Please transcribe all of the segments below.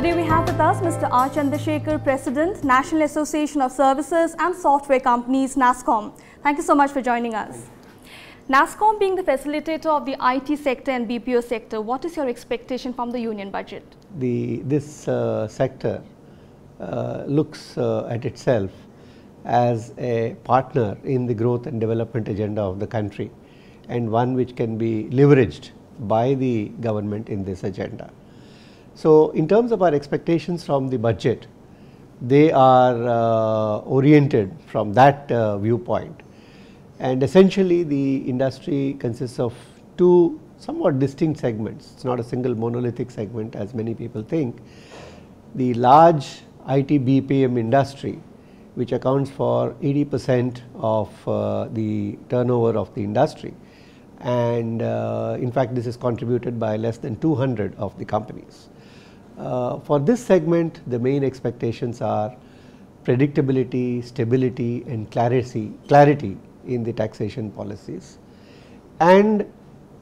Today we have with us Mr. R. Chandrasekhar, President, National Association of Services and Software Companies, NASSCOM. Thank you so much for joining us. NASSCOM being the facilitator of the IT sector and BPO sector, what is your expectation from the union budget? This sector looks at itself as a partner in the growth and development agenda of the country, and one which can be leveraged by the government in this agenda. So, in terms of our expectations from the budget, they are oriented from that viewpoint, and essentially the industry consists of two somewhat distinct segments. It is not a single monolithic segment as many people think. The large IT BPM industry, which accounts for 80% of the turnover of the industry, and in fact this is contributed by less than 200 of the companies. For this segment, the main expectations are predictability, stability and clarity in the taxation policies, and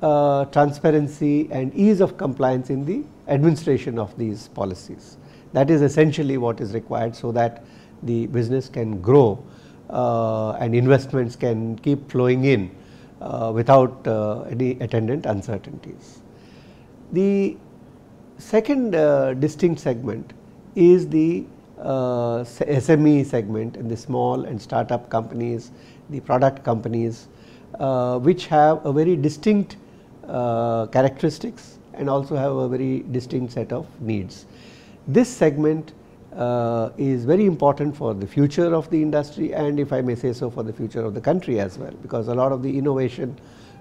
transparency and ease of compliance in the administration of these policies. That is essentially what is required so that the business can grow and investments can keep flowing in without any attendant uncertainties. The second distinct segment is the SME segment and the small and startup companies, the product companies, which have a very distinct characteristics and also have a very distinct set of needs. This segment is very important for the future of the industry, and if I may say so, for the future of the country as well, because a lot of the innovation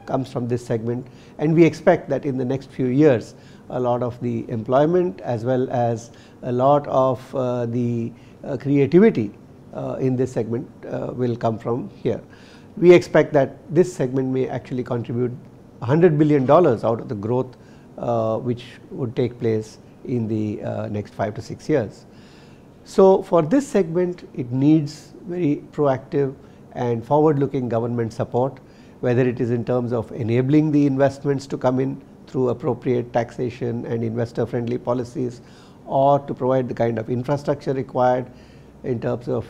comes from this segment, and we expect that in the next few years a lot of the employment as well as a lot of the creativity in this segment will come from here. We expect that this segment may actually contribute $100 billion out of the growth which would take place in the next 5 to 6 years. So, for this segment it needs very proactive and forward looking government support, whether it is in terms of enabling the investments to come in through appropriate taxation and investor friendly policies, or to provide the kind of infrastructure required in terms of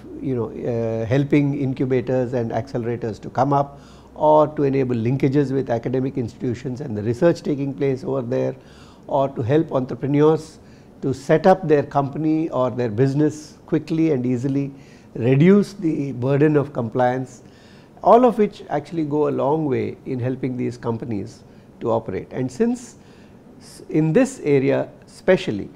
helping incubators and accelerators to come up, or to enable linkages with academic institutions and the research taking place over there, or to help entrepreneurs to set up their company or their business quickly and easily, reduce the burden of compliance, all of which actually go a long way in helping these companies to operate. And since in this area especially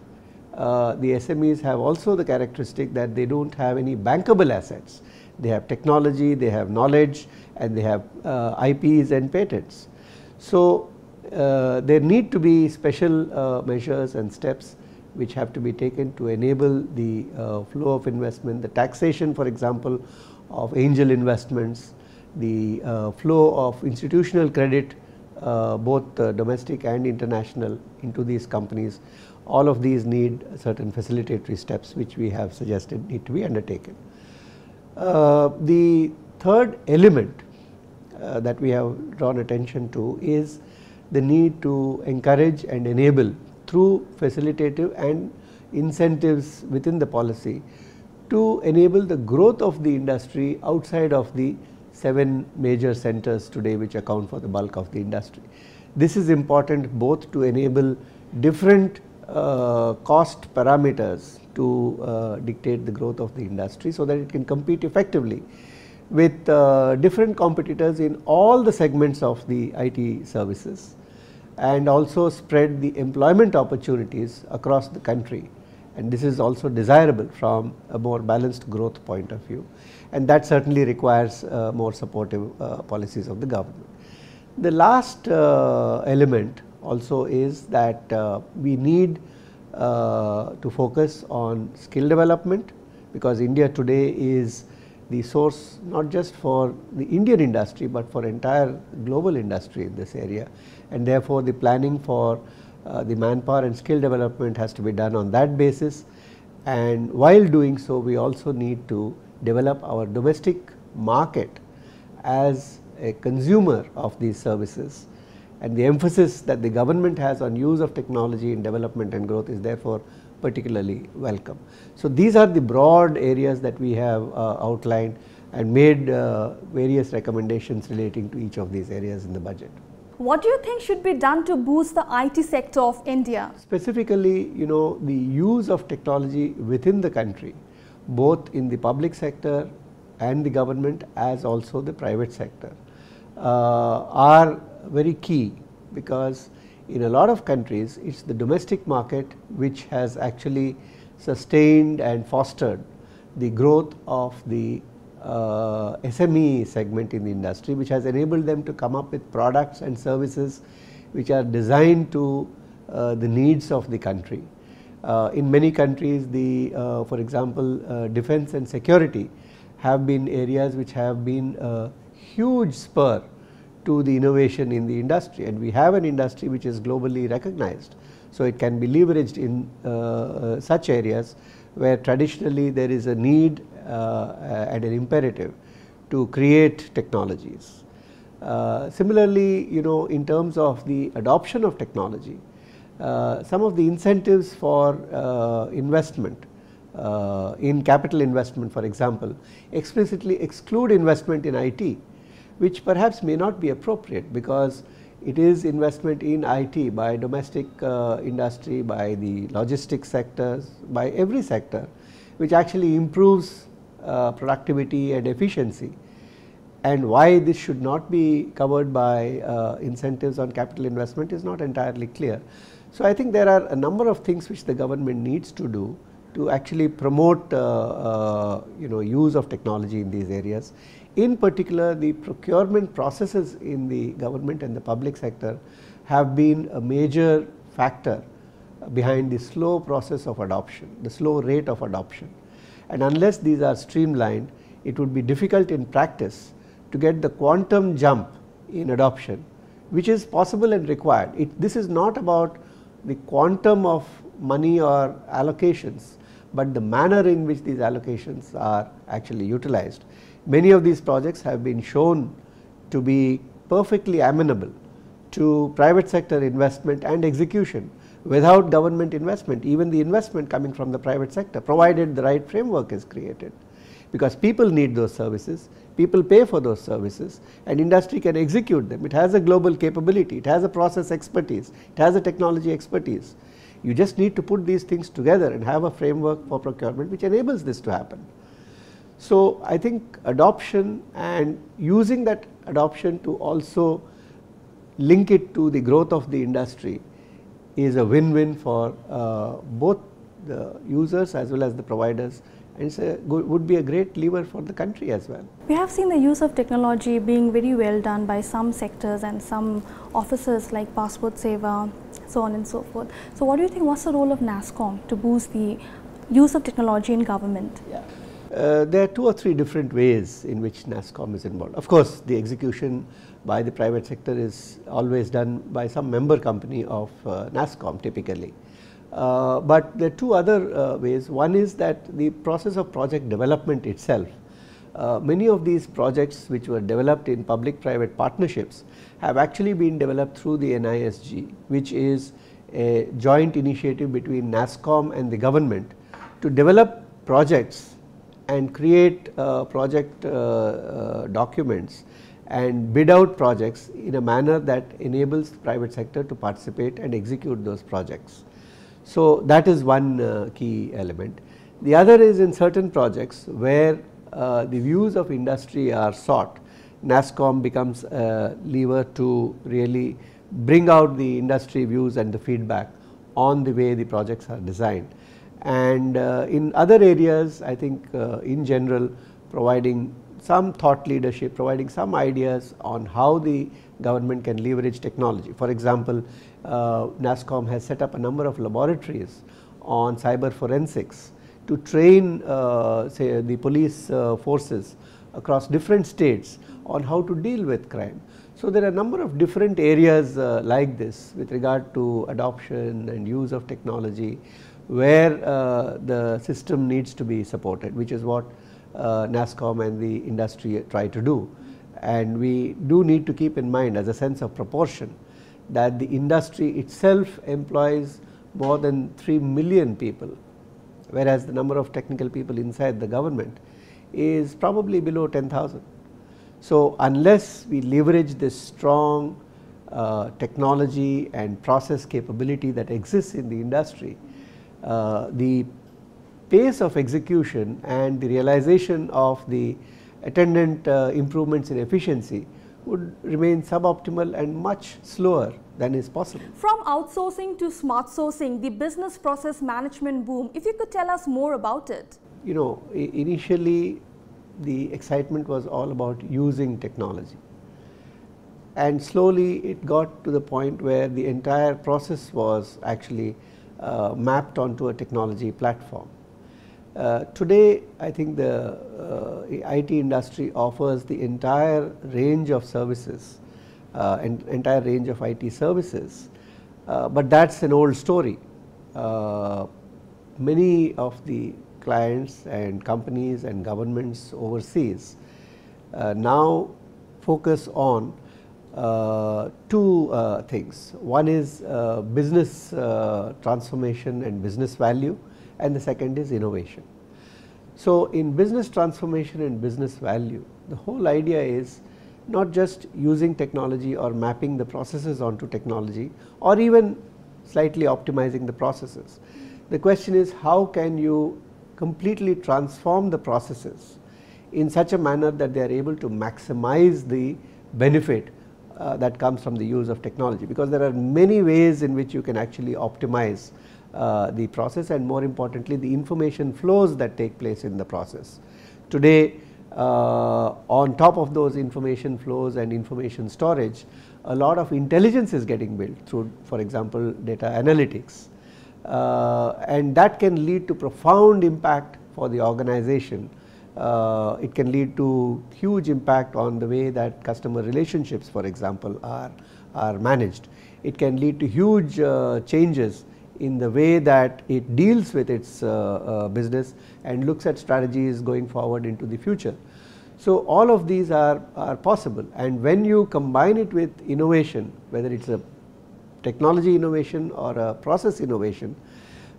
the SMEs have also the characteristic that they do not have any bankable assets, they have technology, they have knowledge and they have IPs and patents. So, there need to be special measures and steps which have to be taken to enable the flow of investment, the taxation for example of angel investments, the flow of institutional credit both domestic and international into these companies. All of these need certain facilitatory steps which we have suggested need to be undertaken. The third element that we have drawn attention to is the need to encourage and enable through facilitative and incentives within the policy to enable the growth of the industry outside of the 7 major centers today which account for the bulk of the industry. This is important both to enable different cost parameters to dictate the growth of the industry, so that it can compete effectively with different competitors in all the segments of the IT services, and also spread the employment opportunities across the country, and this is also desirable from a more balanced growth point of view, and that certainly requires more supportive policies of the government. The last element also is that we need to focus on skill development, because India today is the source not just for the Indian industry, but for entire global industry in this area, and therefore the planning for the manpower and skill development has to be done on that basis. And while doing so, we also need to develop our domestic market as a consumer of these services, and the emphasis that the government has on use of technology in development and growth is therefore particularly welcome. So these are the broad areas that we have outlined and made various recommendations relating to each of these areas in the budget. What do you think should be done to boost the IT sector of India? Specifically, the use of technology within the country, both in the public sector and the government as also the private sector, are very key, because in a lot of countries it's the domestic market which has actually sustained and fostered the growth of the SME segment in the industry, which has enabled them to come up with products and services which are designed to the needs of the country. In many countries, for example, defense and security have been areas which have been a huge spur to the innovation in the industry, and we have an industry which is globally recognized. So it can be leveraged in such areas where traditionally there is a need and an imperative to create technologies. Similarly, in terms of the adoption of technology, some of the incentives for investment in capital investment, for example, explicitly exclude investment in IT, which perhaps may not be appropriate, because it is investment in IT by domestic industry, by the logistics sectors, by every sector, which actually improves productivity and efficiency. And why this should not be covered by incentives on capital investment is not entirely clear. So I think there are a number of things which the government needs to do to actually promote use of technology in these areas. In particular, the procurement processes in the government and the public sector have been a major factor behind the slow process of adoption, the slow rate of adoption. And unless these are streamlined, it would be difficult in practice to get the quantum jump in adoption, which is possible and required. This is not about the quantum of money or allocations, but the manner in which these allocations are actually utilized. Many of these projects have been shown to be perfectly amenable to private sector investment and execution without government investment, even the investment coming from the private sector, provided the right framework is created. Because people need those services, people pay for those services, and industry can execute them. It has a global capability, it has a process expertise, it has a technology expertise. You just need to put these things together and have a framework for procurement which enables this to happen. So I think adoption and using that adoption to also link it to the growth of the industry is a win-win for both the users as well as the providers, and would be a great lever for the country as well. We have seen the use of technology being very well done by some sectors and some officers like Passport Seva, so on and so forth. So what do you think, what's the role of NASSCOM to boost the use of technology in government? Yeah. There are 2 or 3 different ways in which NASSCOM is involved. Of course, the execution by the private sector is always done by some member company of NASSCOM typically. But there are 2 other ways. One is that the process of project development itself. Many of these projects which were developed in public-private partnerships have actually been developed through the NISG, which is a joint initiative between NASSCOM and the government to develop projects and create project documents and bid out projects in a manner that enables the private sector to participate and execute those projects. So that is one key element. The other is in certain projects where the views of industry are sought, NASSCOM becomes a lever to really bring out the industry views and the feedback on the way the projects are designed. And in other areas, I think in general providing some thought leadership, providing some ideas on how the government can leverage technology. For example, NASSCOM has set up a number of laboratories on cyber forensics to train say the police forces across different states on how to deal with crime. So there are a number of different areas like this with regard to adoption and use of technology where the system needs to be supported, which is what NASSCOM and the industry try to do. And we do need to keep in mind as a sense of proportion that the industry itself employs more than 3 million people, whereas the number of technical people inside the government is probably below 10,000. So, unless we leverage this strong technology and process capability that exists in the industry, the pace of execution and the realization of the attendant improvements in efficiency would remain suboptimal and much slower than is possible. From outsourcing to smart sourcing, the business process management boom, if you could tell us more about it. You know, initially the excitement was all about using technology, and slowly it got to the point where the entire process was actually mapped onto a technology platform. Today, I think the IT industry offers the entire range of services, entire range of IT services, but that is an old story. Many of the clients and companies and governments overseas now focus on two things. One is business transformation and business value, and the second is innovation. So, in business transformation and business value, the whole idea is not just using technology or mapping the processes onto technology or even slightly optimizing the processes. The question is, how can you completely transform the processes in such a manner that they are able to maximize the benefit that comes from the use of technology, because there are many ways in which you can actually optimize the process, and more importantly the information flows that take place in the process. Today, on top of those information flows and information storage, a lot of intelligence is getting built through, for example, data analytics, and that can lead to profound impact for the organization. It can lead to huge impact on the way that customer relationships, for example, are managed. It can lead to huge changes in the way that it deals with its business and looks at strategies going forward into the future. So, all of these are possible, and when you combine it with innovation, whether it is a technology innovation or a process innovation,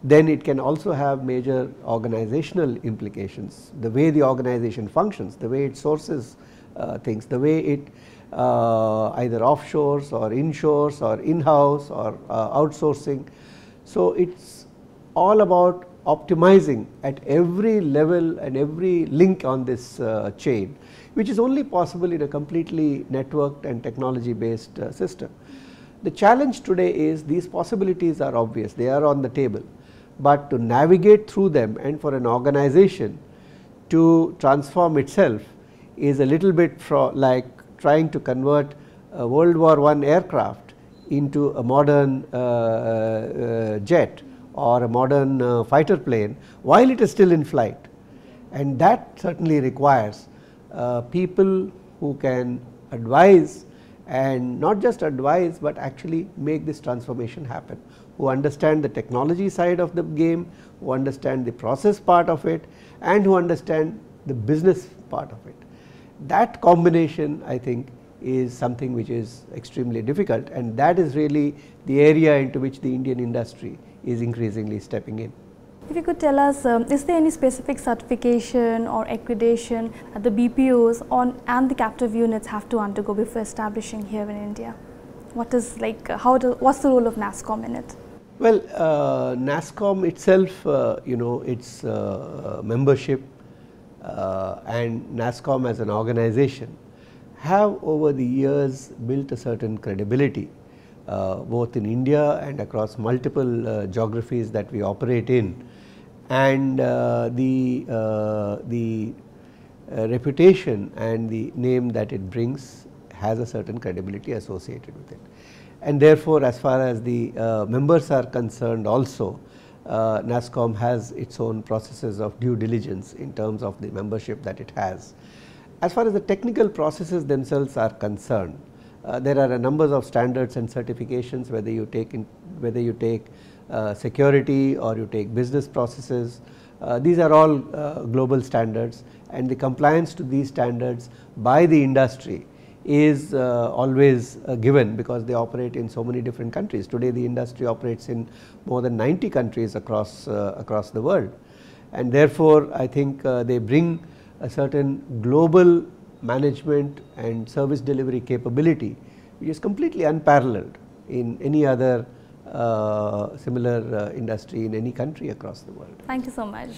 then it can also have major organizational implications. The way the organization functions, the way it sources things, the way it either offshores or inshores or in-house or outsourcing. So, it is all about optimizing at every level and every link on this chain, which is only possible in a completely networked and technology based system. The challenge today is these possibilities are obvious, they are on the table, but to navigate through them and for an organization to transform itself is a little bit like trying to convert a World War I aircraft into a modern jet or a modern fighter plane while it is still in flight, and that certainly requires people who can advise, and not just advise but actually make this transformation happen, who understand the technology side of the game, who understand the process part of it, and who understand the business part of it. That combination, I think, is something which is extremely difficult, and that is really the area into which the Indian industry is increasingly stepping in. If you could tell us, is there any specific certification or accreditation that the BPOs and the captive units have to undergo before establishing here in India? What is what's the role of NASSCOM in it? Well, NASSCOM itself, its membership and NASSCOM as an organization have over the years built a certain credibility both in India and across multiple geographies that we operate in, and the reputation and the name that it brings has a certain credibility associated with it. And therefore, as far as the members are concerned also, NASSCOM has its own processes of due diligence in terms of the membership that it has. As far as the technical processes themselves are concerned, there are a number of standards and certifications, whether you take security or you take business processes. These are all global standards, and the compliance to these standards by the industry is always given, because they operate in so many different countries. Today the industry operates in more than 90 countries across the world, and therefore I think they bring a certain global management and service delivery capability which is completely unparalleled in any other similar industry in any country across the world. Thank you so much.